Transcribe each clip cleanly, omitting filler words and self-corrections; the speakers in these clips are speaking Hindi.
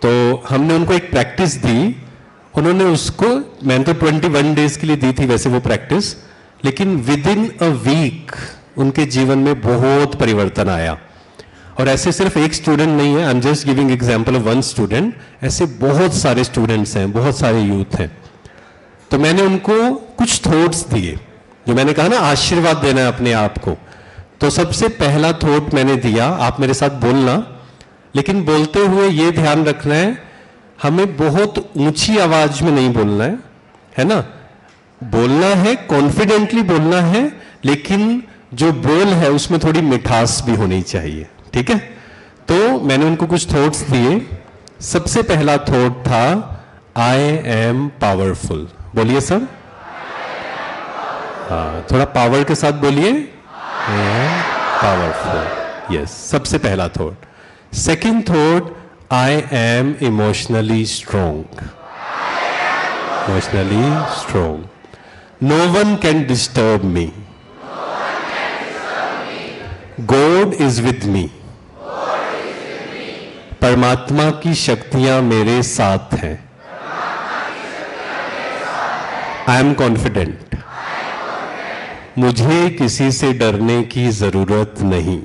तो हमने उनको एक प्रैक्टिस दी, उन्होंने उसको, मैंने तो 21 डेज के लिए दी थी वैसे वो प्रैक्टिस, लेकिन विद इन अ वीक उनके जीवन में बहुत परिवर्तन आया। और ऐसे सिर्फ एक स्टूडेंट नहीं है, I am just giving example of one student, ऐसे बहुत सारे स्टूडेंट्स हैं, बहुत सारे यूथ हैं। तो मैंने उनको कुछ थॉट्स दिए, जो मैंने कहा ना आशीर्वाद देना है अपने आप को। तो सबसे पहला थॉट मैंने दिया, आप मेरे साथ बोलना, लेकिन बोलते हुए ये ध्यान रखना है हमें बहुत ऊंची आवाज में नहीं बोलना है ना? बोलना है, कॉन्फिडेंटली बोलना है, लेकिन जो बोल है उसमें थोड़ी मिठास भी होनी चाहिए, ठीक है? तो मैंने उनको कुछ थॉट्स दिए। सबसे पहला थॉट था आई एम पावरफुल। बोलिए सर। हाँ, थोड़ा पावर के साथ बोलिए, आई एम पावरफुल। यस, सबसे पहला thought. Second thought, I am emotionally strong. Emotionally strong. No one can disturb me. God is with me. परमात्मा की शक्तियां मेरे साथ हैं। I am confident. मुझे किसी से डरने की जरूरत नहीं।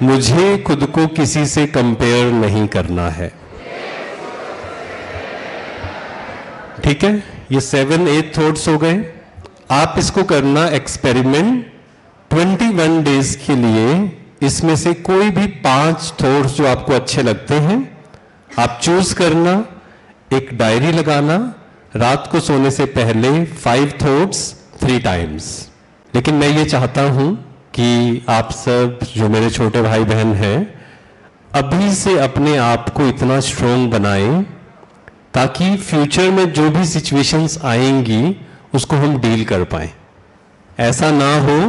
मुझे खुद को किसी से कंपेयर नहीं करना है। ठीक है, ये 7-8 थॉट्स हो गए। आप इसको करना एक्सपेरिमेंट 21 डेज के लिए। इसमें से कोई भी 5 थॉट्स जो आपको अच्छे लगते हैं आप चूज करना, एक डायरी लगाना, रात को सोने से पहले 5 थॉट्स 3 टाइम्स। लेकिन मैं ये चाहता हूं कि आप सब जो मेरे छोटे भाई बहन हैं अभी से अपने आप को इतना स्ट्रोंग बनाएं ताकि फ्यूचर में जो भी सिचुएशंस आएंगी उसको हम डील कर पाएं। ऐसा ना हो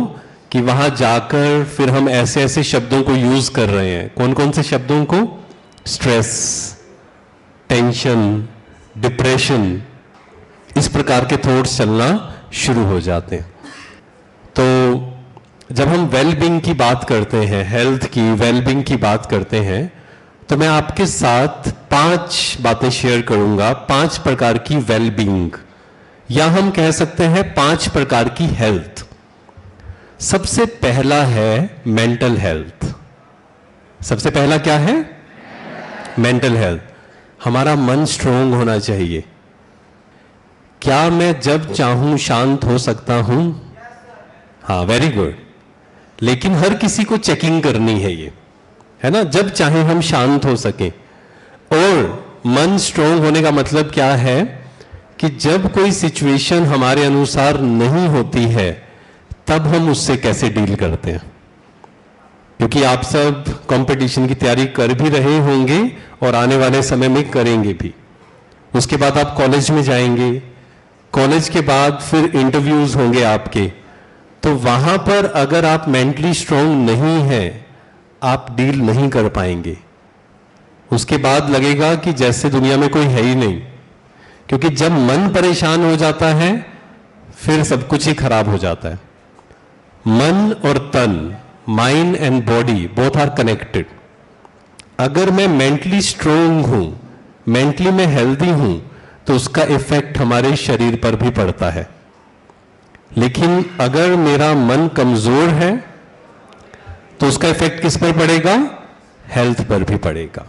कि वहां जाकर फिर हम ऐसे ऐसे शब्दों को यूज कर रहे हैं। कौन कौन से शब्दों को? स्ट्रेस, टेंशन, डिप्रेशन, इस प्रकार के थॉट्स चलना शुरू हो जाते हैं। तो जब हम वेलबींग की बात करते हैं, हेल्थ की, वेलबींग की बात करते हैं, तो मैं आपके साथ 5 बातें शेयर करूंगा, 5 प्रकार की वेलबींग, या हम कह सकते हैं 5 प्रकार की हेल्थ। सबसे पहला है मेंटल हेल्थ। सबसे पहला क्या है? Mental health. हमारा मन स्ट्रोंग होना चाहिए। क्या मैं जब चाहूं शांत हो सकता हूं? हाँ, वेरी गुड। लेकिन हर किसी को चेकिंग करनी है ये, है ना? जब चाहे हम शांत हो सके। और मन स्ट्रोंग होने का मतलब क्या है कि जब कोई सिचुएशन हमारे अनुसार नहीं होती है तब हम उससे कैसे डील करते हैं। क्योंकि आप सब कंपटीशन की तैयारी कर भी रहे होंगे और आने वाले समय में करेंगे भी। उसके बाद आप कॉलेज में जाएंगे, कॉलेज के बाद फिर इंटरव्यूज होंगे आपके। तो वहां पर अगर आप मेंटली स्ट्रांग नहीं हैं आप डील नहीं कर पाएंगे। उसके बाद लगेगा कि जैसे दुनिया में कोई है ही नहीं। क्योंकि जब मन परेशान हो जाता है फिर सब कुछ ही खराब हो जाता है। मन और तन, mind and body both are connected. अगर मैं मेंटली स्ट्रोंग हूं, मेंटली मैं हेल्दी हूं, तो उसका इफेक्ट हमारे शरीर पर भी पड़ता है। लेकिन अगर मेरा मन कमजोर है तो उसका इफेक्ट किस पर पड़ेगा? हेल्थ पर भी पड़ेगा।